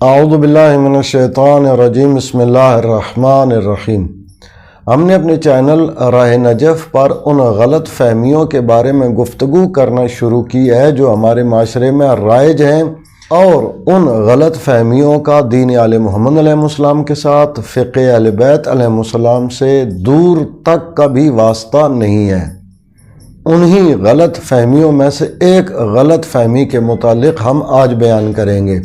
اعوذ باللہ من الشیطان الرجیم بسم اللہ الرحمن الرحیم۔ ہم نے اپنے چینل راہ نجف پر ان غلط فہمیوں کے بارے میں گفتگو کرنا شروع کی ہے جو ہمارے معاشرے میں رائج ہیں، اور ان غلط فہمیوں کا دین آل محمد علیہ السلام کے ساتھ فقہ اہل بیت علیہ السلام سے دور تک کا بھی واسطہ نہیں ہے۔ انہی غلط فہمیوں میں سے ایک غلط فہمی کے متعلق ہم آج بیان کریں گے۔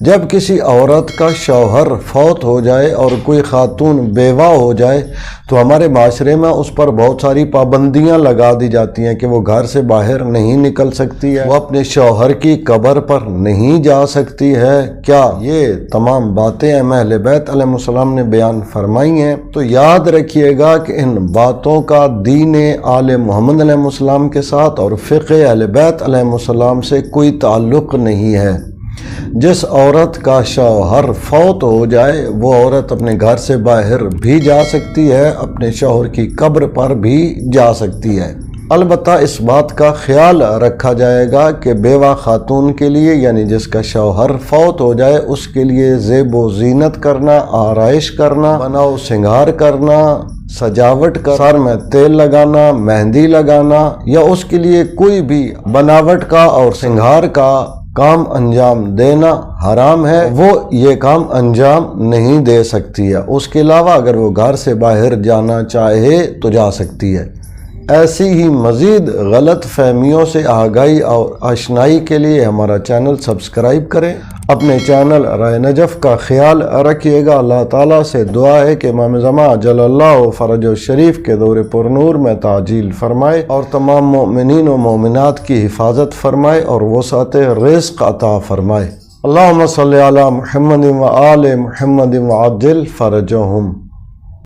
جب کسی عورت کا شوہر فوت ہو جائے اور کوئی خاتون بیوہ ہو جائے تو ہمارے معاشرے میں اس پر بہت ساری پابندیاں لگا دی جاتی ہیں کہ وہ گھر سے باہر نہیں نکل سکتی ہے، وہ اپنے شوہر کی قبر پر نہیں جا سکتی ہے۔ کیا یہ تمام باتیں اہل بیت علیہ السلام نے بیان فرمائی ہیں؟ تو یاد رکھیے گا کہ ان باتوں کا دین آل محمد علیہ السلام کے ساتھ اور فقہ اہل بیت علیہ السلام سے کوئی تعلق نہیں ہے۔ جس عورت کا شوہر فوت ہو جائے وہ عورت اپنے گھر سے باہر بھی جا سکتی ہے، اپنے شوہر کی قبر پر بھی جا سکتی ہے۔ البتہ اس بات کا خیال رکھا جائے گا کہ بیوہ خاتون کے لیے، یعنی جس کا شوہر فوت ہو جائے، اس کے لیے زیب و زینت کرنا، آرائش کرنا، بناؤ سنگار کرنا، سجاوٹ کر سر میں تیل لگانا، مہندی لگانا، یا اس کے لیے کوئی بھی بناوٹ کا اور سنگار کا کام انجام دینا حرام ہے۔ وہ یہ کام انجام نہیں دے سکتی ہے۔ اس کے علاوہ اگر وہ گھر سے باہر جانا چاہے تو جا سکتی ہے۔ ایسی ہی مزید غلط فہمیوں سے آگاہی اور آشنائی کے لیے ہمارا چینل سبسکرائب کریں۔ اپنے چینل راہ نجف کا خیال رکھیے گا۔ اللہ تعالیٰ سے دعا ہے کہ امام زمان جل اللہ فرج و شریف کے دور پر نور میں تعجیل فرمائے اور تمام مؤمنین و مومنات کی حفاظت فرمائے اور وسعت رزق عطا فرمائے۔ اللہم صلی علی محمد و آل محمد وعجل فرجہم۔